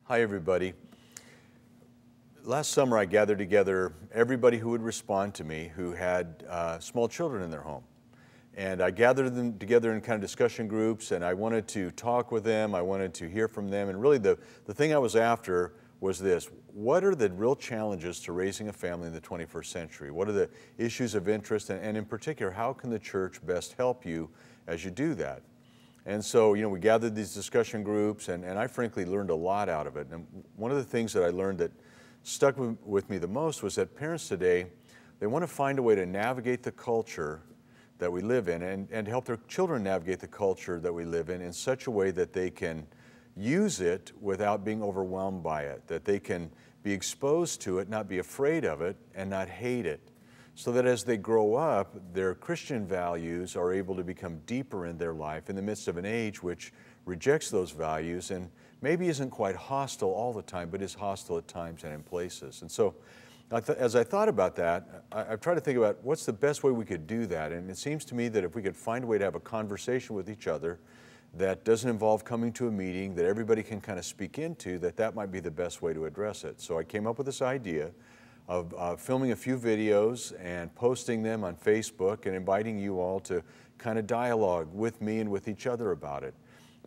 Hi, everybody. Last summer, I gathered together everybody who would respond to me who had small children in their home. And I gathered them together in kind of discussion groups, and I wanted to talk with them. I wanted to hear from them. And really, the thing I was after was this: what are the real challenges to raising a family in the 21st century? What are the issues of interest? And in particular, how can the church best help you as you do that? And so, we gathered these discussion groups, and I frankly learned a lot out of it. And one of the things that I learned that stuck with me the most was that parents today, they want to find a way to navigate the culture that we live in and help their children navigate the culture that we live in such a way that they can use it without being overwhelmed by it, that they can be exposed to it, not be afraid of it, and not hate it. So that as they grow up, their Christian values are able to become deeper in their life in the midst of an age which rejects those values and maybe isn't quite hostile all the time, but is hostile at times and in places. And so as I thought about that, I've tried to think about what's the best way we could do that. And it seems to me that if we could find a way to have a conversation with each other that doesn't involve coming to a meeting, that everybody can kind of speak into, that might be the best way to address it. So I came up with this idea of filming a few videos and posting them on Facebook and inviting you all to kind of dialogue with me and with each other about it.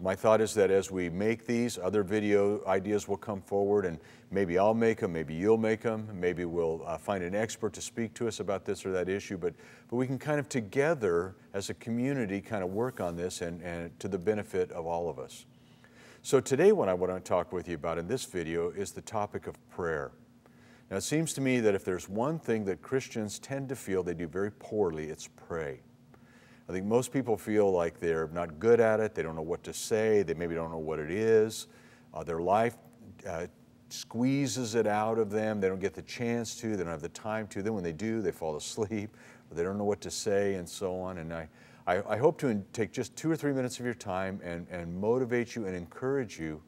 My thought is that as we make these, other video ideas will come forward, and maybe I'll make them, maybe you'll make them, maybe we'll find an expert to speak to us about this or that issue, but we can kind of together as a community kind of work on this and to the benefit of all of us. So today what I want to talk with you about in this video is the topic of prayer. Now, it seems to me that if there's one thing that Christians tend to feel they do very poorly, it's pray. I think most people feel like they're not good at it, they don't know what to say, they maybe don't know what it is, their life squeezes it out of them, they don't get the chance to, they don't have the time to, then when they do, they fall asleep, or they don't know what to say, and so on. And I hope to take just 2 or 3 minutes of your time and motivate you and encourage you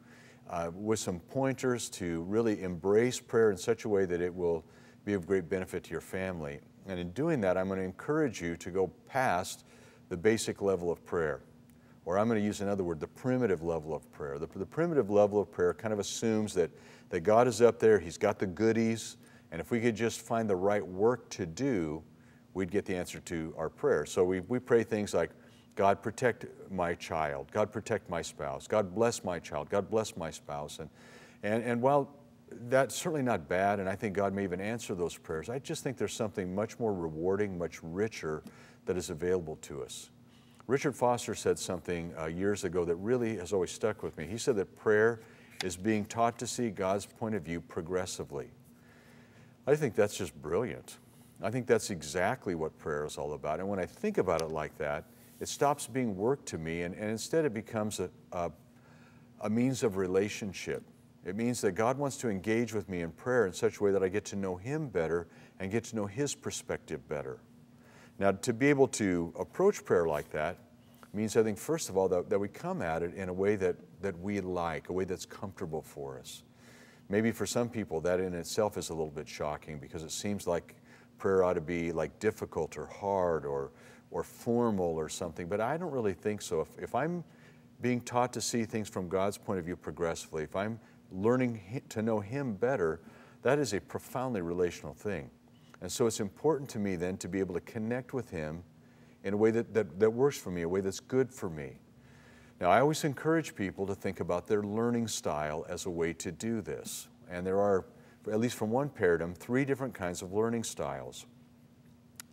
with some pointers to really embrace prayer in such a way that it will be of great benefit to your family. And in doing that, I'm going to encourage you to go past the basic level of prayer, or I'm going to use another word, the primitive level of prayer. The primitive level of prayer kind of assumes that God is up there, He's got the goodies, and if we could just find the right work to do, we'd get the answer to our prayer. So we pray things like, God protect my child, God protect my spouse, God bless my child, God bless my spouse. And while that's certainly not bad, and I think God may even answer those prayers, I just think there's something much more rewarding, much richer that is available to us. Richard Foster said something years ago that really has always stuck with me. He said that prayer is being taught to see God's point of view progressively. I think that's just brilliant. I think that's exactly what prayer is all about. And when I think about it like that, it stops being work to me, and instead it becomes a means of relationship. It means that God wants to engage with me in prayer in such a way that I get to know Him better and get to know His perspective better. Now, to be able to approach prayer like that means, I think, first of all, that we come at it in a way that we like, a way that's comfortable for us. Maybe for some people that in itself is a little bit shocking because it seems like prayer ought to be like difficult or hard or formal or something, but I don't really think so. If I'm being taught to see things from God's point of view progressively, if I'm learning to know Him better, that is a profoundly relational thing. And so it's important to me then to be able to connect with Him in a way that works for me, a way that's good for me. Now, I always encourage people to think about their learning style as a way to do this. And there are, at least from one paradigm, 3 different kinds of learning styles.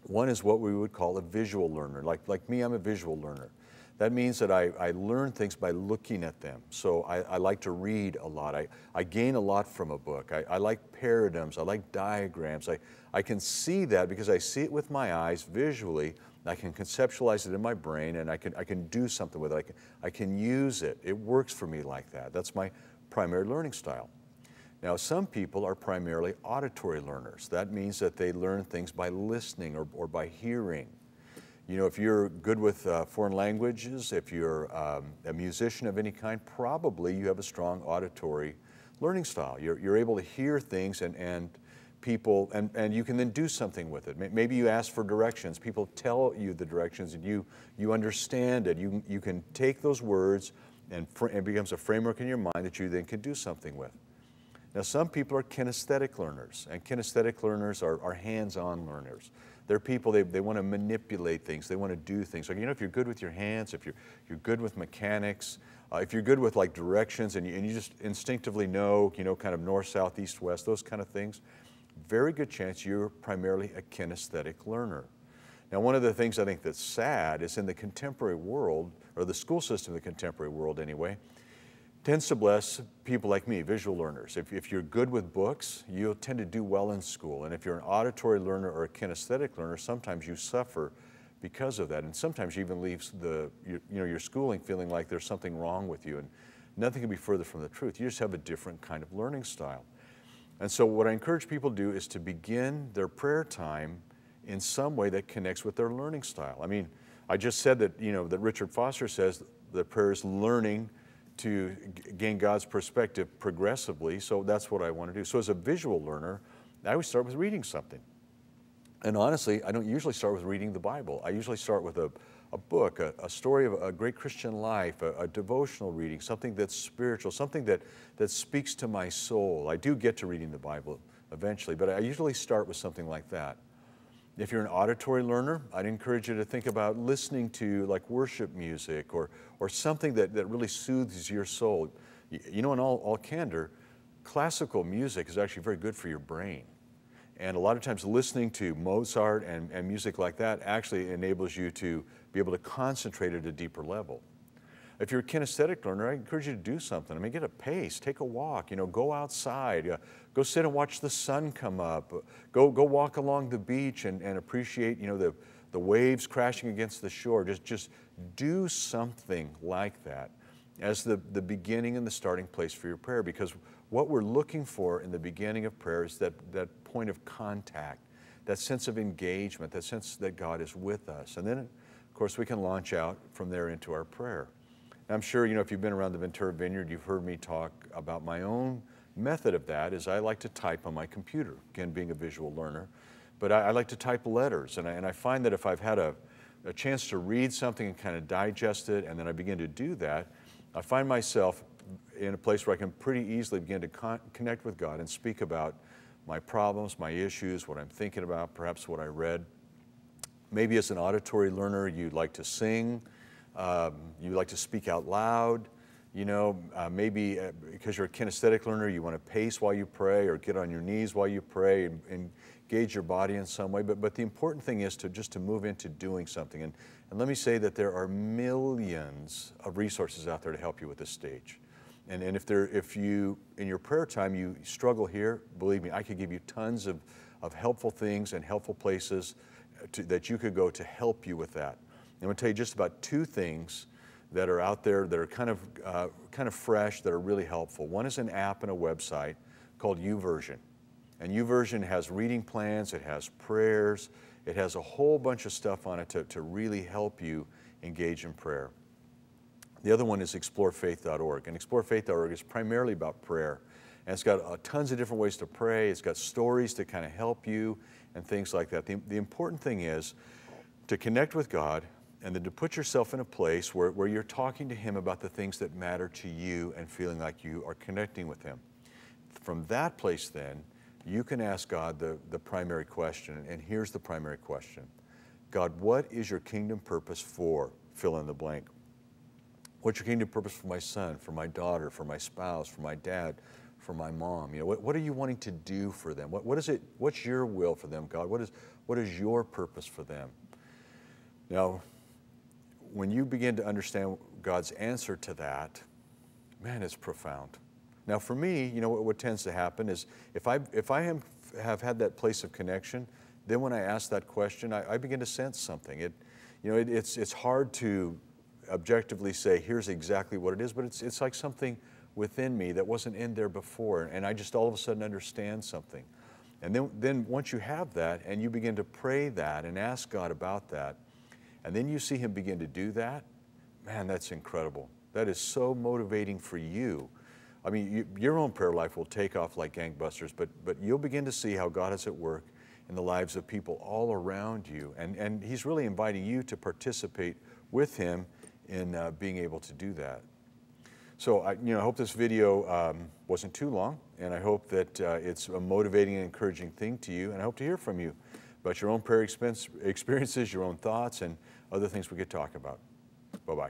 One is what we would call a visual learner. Like me, I'm a visual learner. That means that I learn things by looking at them. So I like to read a lot. I gain a lot from a book. I like paradigms. I like diagrams. I can see that because I see it with my eyes visually. I can conceptualize it in my brain, and I can do something with it. I can use it. It works for me like that. That's my primary learning style. Now, some people are primarily auditory learners. That means that they learn things by listening or by hearing. You know, if you're good with foreign languages, if you're a musician of any kind, probably you have a strong auditory learning style. You're able to hear things and people, and you can then do something with it. Maybe you ask for directions. People tell you the directions, and you understand it. You can take those words, and it becomes a framework in your mind that you then can do something with. Now, some people are kinesthetic learners, and kinesthetic learners are hands-on learners. They're people, they want to manipulate things, they want to do things. Like, if you're good with your hands, if you're good with mechanics, if you're good with like directions and you just instinctively know, kind of north, south, east, west, those kind of things, very good chance you're primarily a kinesthetic learner. Now, one of the things I think that's sad is in the contemporary world, or the school system of the contemporary world anyway, tends to bless people like me, visual learners. If you're good with books, you'll tend to do well in school. And if you're an auditory learner or a kinesthetic learner, sometimes you suffer because of that. And sometimes you even leave your schooling feeling like there's something wrong with you. And nothing can be further from the truth. You just have a different kind of learning style. And so what I encourage people to do is to begin their prayer time in some way that connects with their learning style. I mean, I just said that, that Richard Foster says that prayer is learning to gain God's perspective progressively, so that's what I want to do. So as a visual learner, I always start with reading something. And honestly, I don't usually start with reading the Bible. I usually start with a book, a story of a great Christian life, a devotional reading, something that's spiritual, something that speaks to my soul. I do get to reading the Bible eventually, but I usually start with something like that. If you're an auditory learner, I'd encourage you to think about listening to like worship music or something that really soothes your soul. In all candor, classical music is actually very good for your brain. And a lot of times listening to Mozart and music like that actually enables you to be able to concentrate at a deeper level. If you're a kinesthetic learner, I encourage you to do something. I mean, get a pace, take a walk, go outside, go sit and watch the sun come up, go walk along the beach and appreciate, the waves crashing against the shore. Just do something like that as the beginning and the starting place for your prayer, because what we're looking for in the beginning of prayer is that point of contact, that sense of engagement, that sense that God is with us. And then, of course, we can launch out from there into our prayer. I'm sure, if you've been around the Ventura Vineyard, you've heard me talk about my own method of that is I like to type on my computer, again, being a visual learner. But I like to type letters, and I find that if I've had a chance to read something and kind of digest it, and then I begin to do that, I find myself in a place where I can pretty easily begin to connect with God and speak about my problems, my issues, what I'm thinking about, perhaps what I read. Maybe as an auditory learner, you'd like to sing, you like to speak out loud, maybe because you're a kinesthetic learner, you want to pace while you pray or get on your knees while you pray and engage your body in some way. But the important thing is to move into doing something. And let me say that there are millions of resources out there to help you with this stage. And if you, in your prayer time, you struggle here, believe me, I could give you tons of helpful things and helpful places that you could go to help you with that. I'm going to tell you just about two things that are out there that are kind of fresh, that are really helpful. One is an app and a website called YouVersion. And YouVersion has reading plans, it has prayers, it has a whole bunch of stuff on it to really help you engage in prayer. The other one is explorefaith.org. And explorefaith.org is primarily about prayer. And it's got tons of different ways to pray. It's got stories to kind of help you and things like that. The important thing is to connect with God, and then to put yourself in a place where you're talking to Him about the things that matter to you and feeling like you are connecting with Him. From that place then, you can ask God the primary question, and here's the primary question. God, what is your kingdom purpose for fill in the blank? What's your kingdom purpose for my son, for my daughter, for my spouse, for my dad, for my mom? What are you wanting to do for them? What's your will for them, God? What is your purpose for them? Now, when you begin to understand God's answer to that, man, it's profound. Now for me, what tends to happen is if I have had that place of connection, then when I ask that question, I begin to sense something. It's hard to objectively say, here's exactly what it is, but it's like something within me that wasn't in there before, and I just all of a sudden understand something. And then once you have that, and you begin to pray that and ask God about that, and then you see Him begin to do that, man, that's incredible. That is so motivating for you. I mean, your own prayer life will take off like gangbusters, but you'll begin to see how God is at work in the lives of people all around you. And He's really inviting you to participate with Him in being able to do that. So I hope this video wasn't too long, and I hope that it's a motivating and encouraging thing to you, and I hope to hear from you about your own prayer experiences, your own thoughts, and other things we could talk about. Bye-bye.